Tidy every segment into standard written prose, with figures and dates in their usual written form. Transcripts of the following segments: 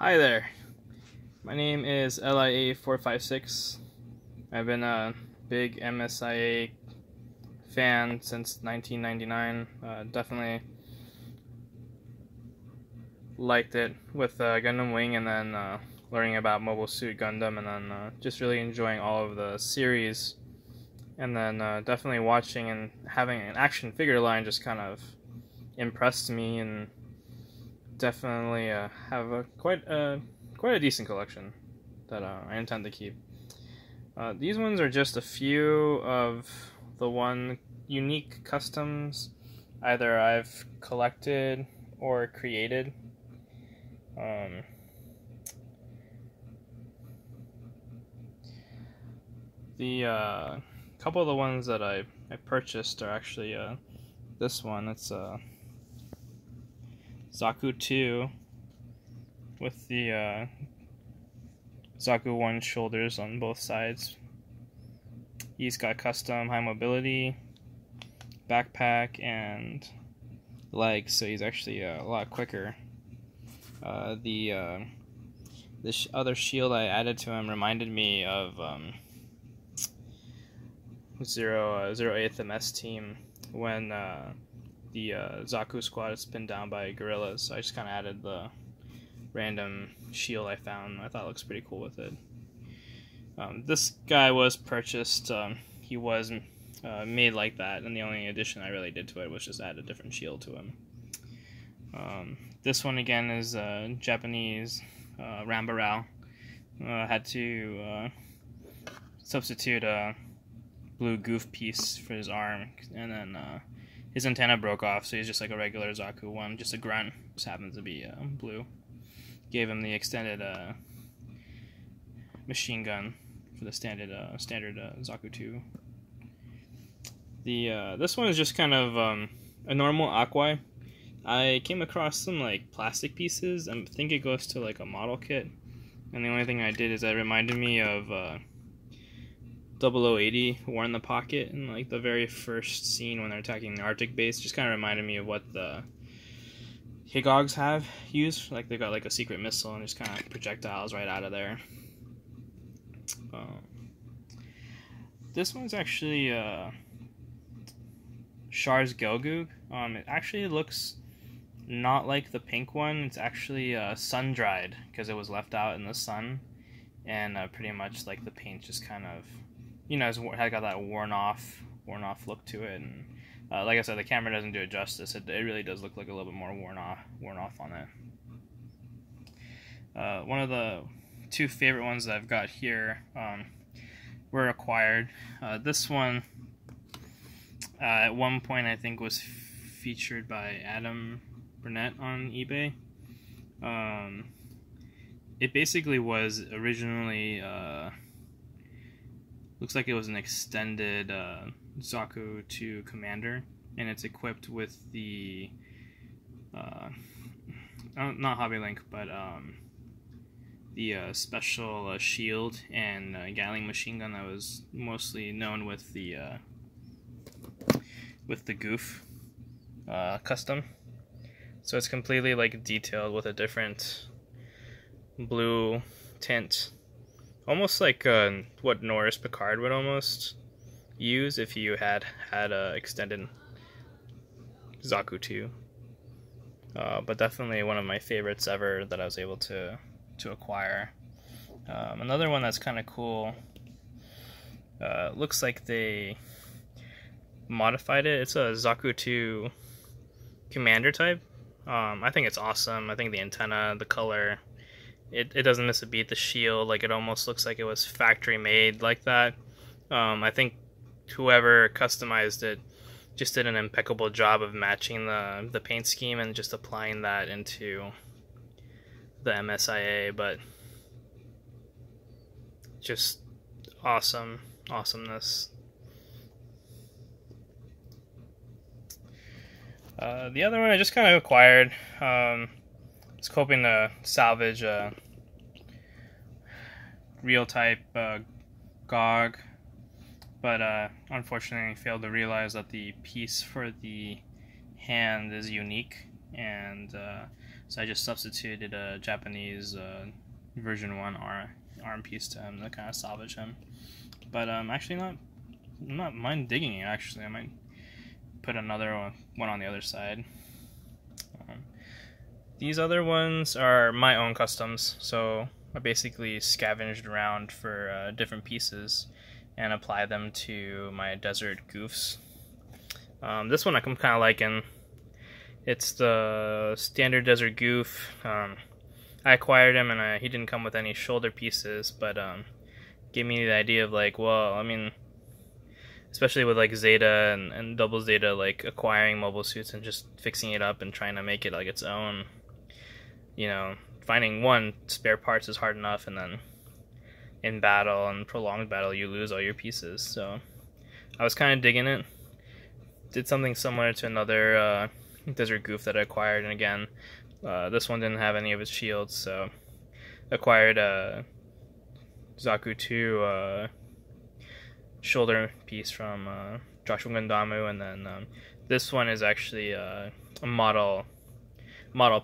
Hi there, my name is LIA456. I've been a big MSIA fan since 1999. Definitely liked it with Gundam Wing, and then learning about Mobile Suit Gundam, and then just really enjoying all of the series. And then definitely watching and having an action figure line just kind of impressed me, and definitely have quite a decent collection that I intend to keep. These ones are just a few of the unique customs either I've collected or created. The couple of the ones that I purchased are actually this one. It's Zaku 2 with the Zaku 1 shoulders on both sides. He's got custom high mobility, backpack, and legs, so he's actually a lot quicker. This other shield I added to him reminded me of Zero 8th MS team when the Zaku squad is pinned down by gorillas. So I just kind of added the random shield I found. I thought it looks pretty cool with it. This guy was purchased. He was made like that, and the only addition I really did to it was just add a different shield to him. This one again is Japanese Rambarao. Had to substitute a blue goof piece for his arm, and then his antenna broke off, so he's just like a regular Zaku 1, just a grunt, just happens to be blue. Gave him the extended machine gun for the standard Zaku 2. This one is just kind of a normal Aquai. I came across some like plastic pieces. I think it goes to like a model kit, and the only thing I did is that reminded me of 0080 War in the Pocket in like the very first scene when they're attacking the Arctic base. Just kind of reminded me of what the Higogs have used. Like they've got like a secret missile and just kind of projectiles right out of there. This one's actually Char's Gelgoog. It actually looks not like the pink one. It's actually sun dried because it was left out in the sun, and pretty much like the paint just kind of, you know, it's got that worn off look to it, and like I said, the camera doesn't do it justice. It really does look like a little bit more worn off on it. One of the two favorite ones that I've got here were acquired. This one at one point I think was featured by Adam Burnett on eBay. It basically was originally looks like it was an extended Zaku 2 Commander, and it's equipped with the not Hobby Link, but the special shield and Gatling machine gun that was mostly known with the Goof custom. So it's completely like detailed with a different blue tint, almost like what Norris Picard would almost use if you had a extended Zaku 2. But definitely one of my favorites ever that I was able to acquire. Another one that's kind of cool. Looks like they modified it. It's a Zaku 2 Commander type. I think it's awesome. I think the antenna, the color, it doesn't miss a beat. The shield, like it almost looks like it was factory made like that. I think whoever customized it just did an impeccable job of matching the paint scheme and just applying that into the MSIA, but just awesomeness. The other one I just kind of acquired. I was hoping to salvage a real type GOG, but unfortunately failed to realize that the piece for the hand is unique, and So I just substituted a Japanese version 1 arm piece to him to kind of salvage him. But actually I'm not mind digging it, actually. I might put another one on the other side. These other ones are my own customs, so I basically scavenged around for different pieces and apply them to my desert goofs. This one I'm kind of liking. It's the standard desert goof. I acquired him and he didn't come with any shoulder pieces, but gave me the idea of like, well, I mean, especially with like Zeta and Double Zeta, like acquiring mobile suits and just fixing it up and trying to make it like its own. You know, finding one spare parts is hard enough, and then in battle and prolonged battle you lose all your pieces. So I was kind of digging it. Did something similar to another desert goof that I acquired, and again, this one didn't have any of its shields, so acquired a Zaku 2 shoulder piece from Joshua Gandamu, and then this one is actually a model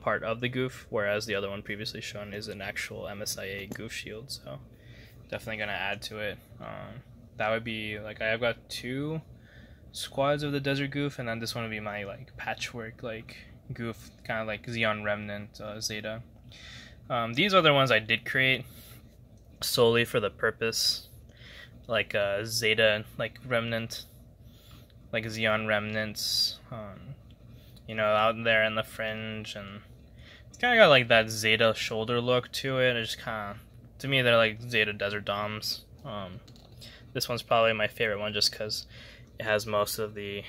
part of the goof, whereas the other one previously shown is an actual MSIA goof shield, so definitely gonna add to it. That would be like, I've got 2 squads of the desert goof, and then this one would be my like patchwork like goof, kind of like Xeon Remnant Zeta. These other ones I did create solely for the purpose, like Zeta like Remnant, like Xeon Remnants, you know, out there in the fringe, and it's kind of got like that Zeta shoulder look to it. It's kind of, to me, they're like Zeta Desert Doms. This one's probably my favorite one just because it has most of the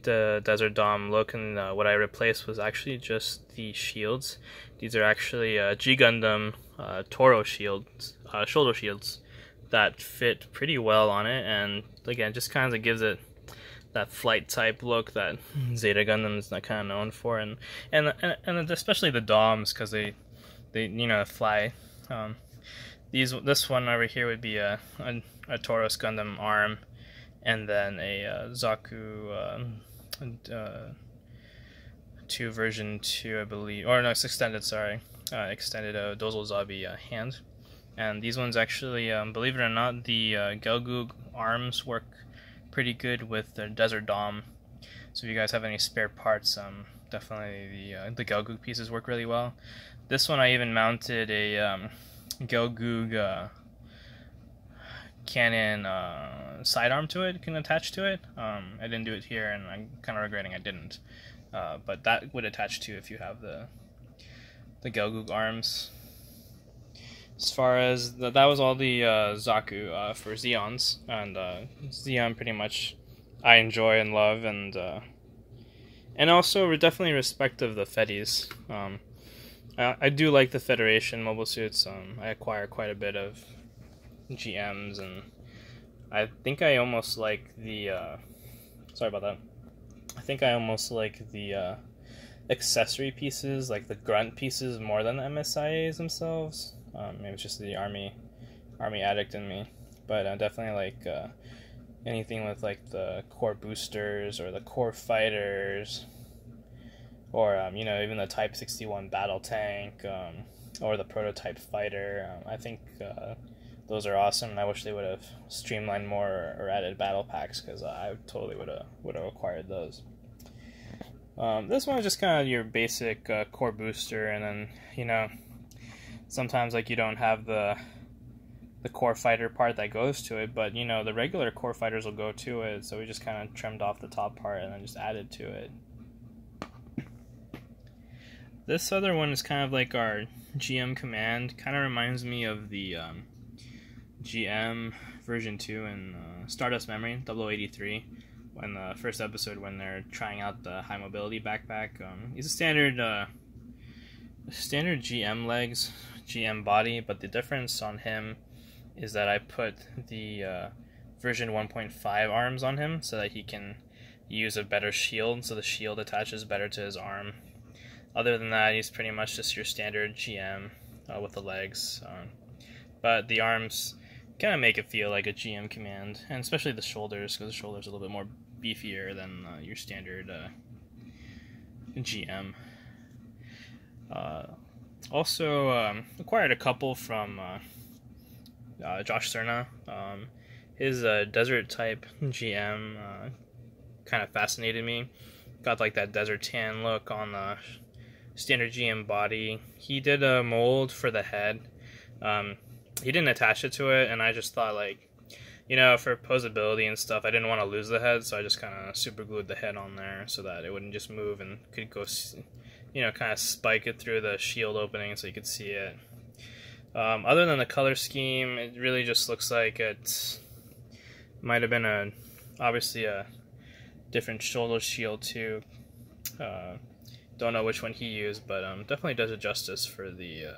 Desert Dom look, and what I replaced was actually just the shields. These are actually G Gundam Toro shields, shoulder shields that fit pretty well on it, and again, just kind of gives it that flight type look that Zeta Gundam is kind of known for, and especially the Doms, because they you know, fly. This one over here would be a Tauros Gundam arm, and then a Zaku 2 version 2, I believe, or no, it's extended. Sorry, extended Dozel Zabi hand. And these ones actually, believe it or not, the Gelgoog arms work pretty good with the Desert Dom. So if you guys have any spare parts, definitely the Gelgoog pieces work really well. This one I even mounted a Gelgoog cannon sidearm to it, can attach to it. I didn't do it here, and I'm kind of regretting I didn't. But that would attach to if you have the Gelgoog arms. As far as that was all the Zaku for Zeons, and Zeon pretty much I enjoy and love, and also we're definitely respect of the Fedis. I do like the Federation mobile suits. I acquire quite a bit of GMs, and I think I almost like the sorry about that. I think I almost like the accessory pieces, like the grunt pieces, more than the MSIAs themselves. Maybe it's just the army addict in me, but I definitely like anything with like the core boosters or the core fighters, or you know, even the Type 61 battle tank, or the prototype fighter. I think those are awesome, and I wish they would have streamlined more or added battle packs, because I totally would have acquired those. This one is just kind of your basic core booster, and then, you know, sometimes like you don't have the core fighter part that goes to it, but you know, the regular core fighters will go to it, so we just kind of trimmed off the top part and then just added to it. This other one is kind of like our GM command. Kind of reminds me of the GM version 2 in Stardust Memory 0083, when the first episode when they're trying out the high mobility backpack. He's a standard GM legs, GM body, but the difference on him is that I put the version 1.5 arms on him so that he can use a better shield, so the shield attaches better to his arm. Other than that, he's pretty much just your standard GM with the legs, but the arms kind of make it feel like a GM command, and especially the shoulders, because the shoulders are a little bit more beefier than your standard GM. Uh, Also acquired a couple from Josh Cerna. His desert type GM kind of fascinated me. Got like that desert tan look on the standard GM body. He did a mold for the head. He didn't attach it to it, and I just thought, like, you know, for posability and stuff, I didn't want to lose the head, so I just kind of super glued the head on there so that it wouldn't just move and could go, you know, kind of spike it through the shield opening so you could see it. Other than the color scheme, it really just looks like it might have been obviously a different shoulder shield too. Don't know which one he used, but definitely does it justice for the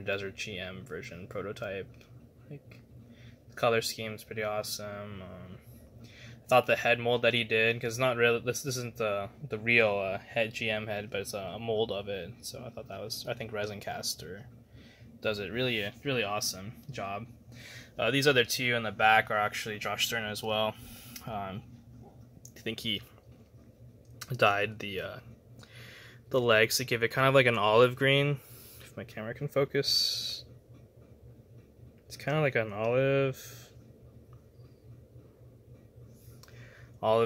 Desert GM version prototype. Like, the color scheme is pretty awesome. Thought the head mold that he did, because not really, this isn't the real head GM head, but it's a mold of it. So I thought that was, I think Resin Caster does it really awesome job. These other two in the back are actually Josh Cerna as well. I think he dyed the legs to give it kind of like an olive green. If my camera can focus, it's kind of like an olive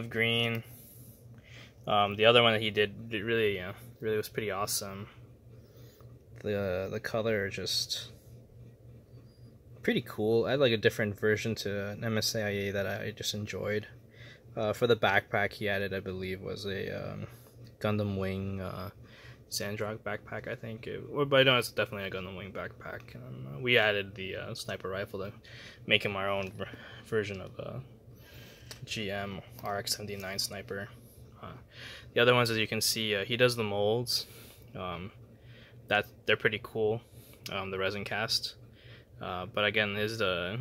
green. The other one that he did, it really was pretty awesome. The color just pretty cool. I had like a different version to an MSIA that I just enjoyed. For the backpack he added, I believe, was a Gundam Wing Sandrock backpack, I think. But I know it's definitely a Gundam Wing backpack. We added the sniper rifle to make him our own version of a GM RX-79 sniper. The other ones, as you can see, he does the molds. They're pretty cool, the resin cast. But again, is the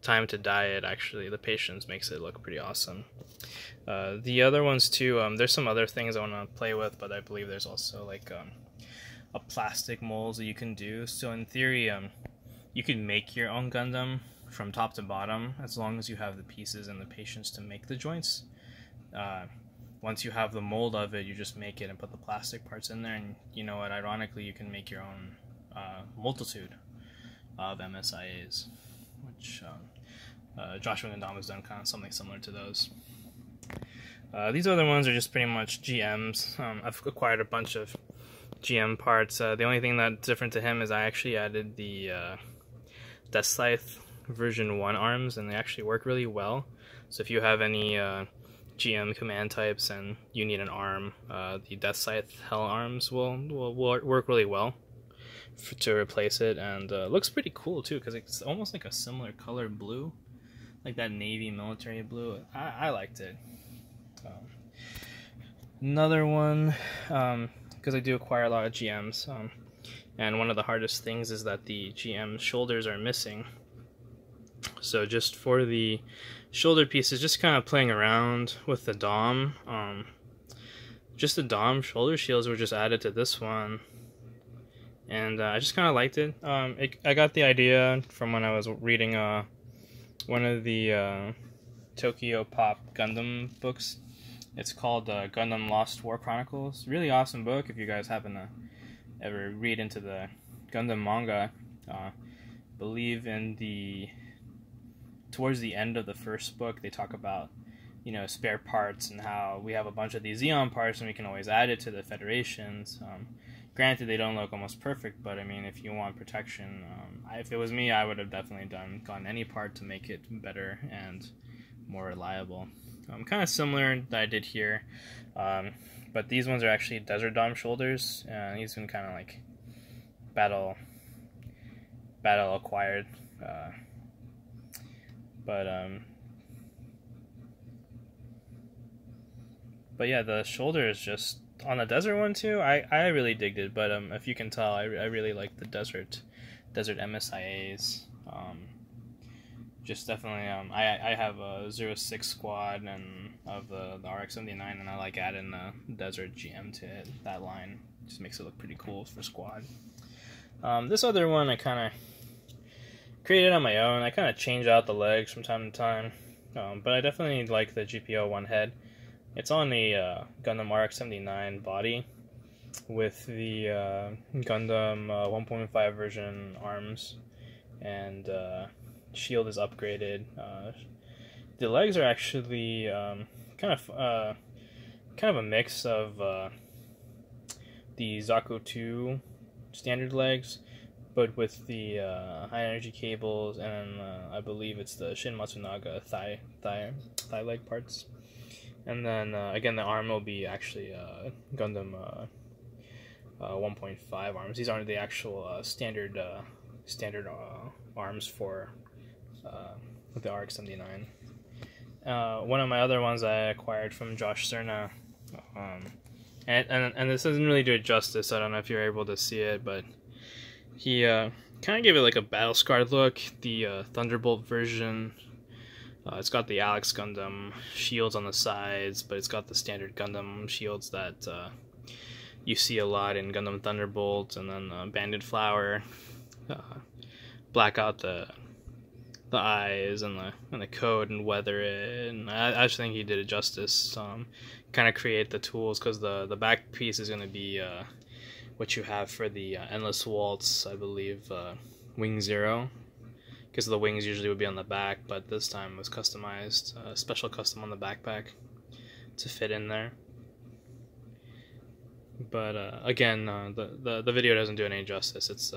time to dye it, actually, the patience makes it look pretty awesome. The other ones too, there's some other things I want to play with, but I believe there's also like a plastic molds that you can do. So in theory, you can make your own Gundam from top to bottom as long as you have the pieces and the patience to make the joints. Once you have the mold of it, you just make it and put the plastic parts in there, and you know what, ironically, you can make your own multitude of MSIAs, which Joshua Gundam has done kind of something similar to those. These other ones are just pretty much GMs. I've acquired a bunch of GM parts. The only thing that's different to him is I actually added the Death Scythe version 1 arms, and they actually work really well. So if you have any GM command types and you need an arm, the Death Scythe Hell arms will work really well to replace it, and looks pretty cool too, because it's almost like a similar color blue, like that navy military blue. I liked it. Another one, because I do acquire a lot of GMs, and one of the hardest things is that the GM shoulders are missing. So just for the shoulder pieces, just kind of playing around with the DOM. Just the DOM shoulder shields were just added to this one, and I just kind of liked it. I got the idea from when I was reading one of the Tokyo Pop Gundam books. It's called Gundam Lost War Chronicles. Really awesome book if you guys happen to ever read into the Gundam manga. Believe in towards the end of the first book, they talk about, you know, spare parts and how we have a bunch of these Xeon parts and we can always add it to the Federations. Granted, they don't look almost perfect, but I mean, if you want protection, if it was me, I would have definitely gotten any part to make it better and more reliable. Kind of similar that I did here, but these ones are actually Desert Dom shoulders, and he's been kind of like battle acquired. But yeah, the shoulder is just on the desert one too. I really digged it, but if you can tell, I really like the desert MSIAs. Just definitely, I have a 06 squad and of the RX-79, and I like adding the desert GM to it. That line just makes it look pretty cool for squad. This other one I kind of created on my own. I kind of change out the legs from time to time, but I definitely like the GPO one head. It's on the Gundam RX-79 body, with the Gundam 1.5 version arms, and shield is upgraded. The legs are actually kind of a mix of the Zaku 2 standard legs, but with the high energy cables, and I believe it's the Shin Matsunaga thigh leg parts. And then again, the arm will be actually Gundam 1.5 arms. These aren't the actual standard arms for the RX-79. One of my other ones I acquired from Josh Cerna, and this doesn't really do it justice. I don't know if you're able to see it, but he kind of gave it like a battle scarred look. The Thunderbolt version, it's got the Alex Gundam shields on the sides, but it's got the standard Gundam shields that you see a lot in Gundam Thunderbolt, and then Banded Flower, black out the eyes and the code and weather it, and I just think he did it justice. Kind of create the tools, because the back piece is going to be what you have for the Endless Waltz, I believe, Wing Zero, because the wings usually would be on the back, but this time was customized, special custom on the backpack to fit in there. But again, the video doesn't do it any justice. It's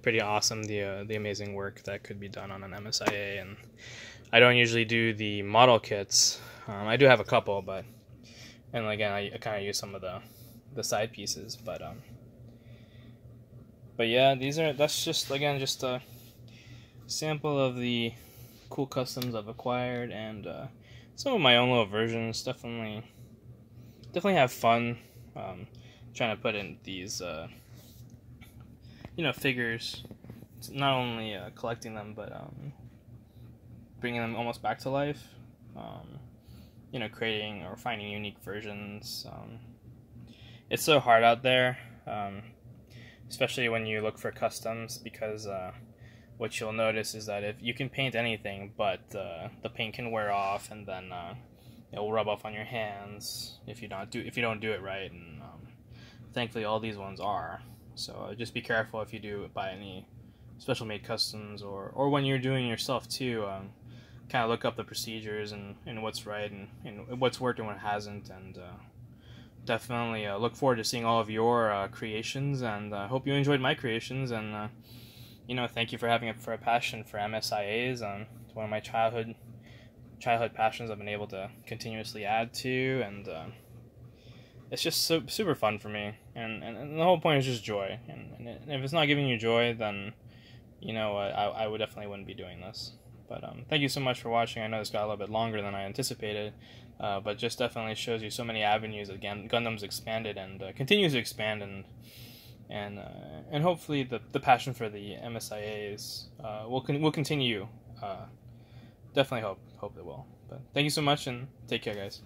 pretty awesome, the amazing work that could be done on an MSIA, and I don't usually do the model kits. I do have a couple, and again, I kind of use some of the side pieces, but yeah, that's just a sample of the cool customs I've acquired, and some of my own little versions. Definitely have fun trying to put in these figures. It's not only collecting them, but bringing them almost back to life. Creating or finding unique versions. It's so hard out there, especially when you look for customs, because what you'll notice is that if you can paint anything, but the paint can wear off, and then it will rub off on your hands if you don't do it right. And thankfully, all these ones are. So just be careful if you do buy any special made customs, or when you're doing yourself too. Kind of look up the procedures and what's right, and what's worked and what hasn't, and definitely look forward to seeing all of your creations, and hope you enjoyed my creations, and thank you for having a passion for MSIAs. It's one of my childhood passions I've been able to continuously add to, and it's just super fun for me, and the whole point is just joy, and if it's not giving you joy, then I would definitely wouldn't be doing this. But thank you so much for watching. I know this got a little bit longer than I anticipated, but just definitely shows you so many avenues. Again, Gundam's expanded and continues to expand, and hopefully the passion for the MSIAs will continue. Definitely hope it will. But thank you so much, and take care, guys.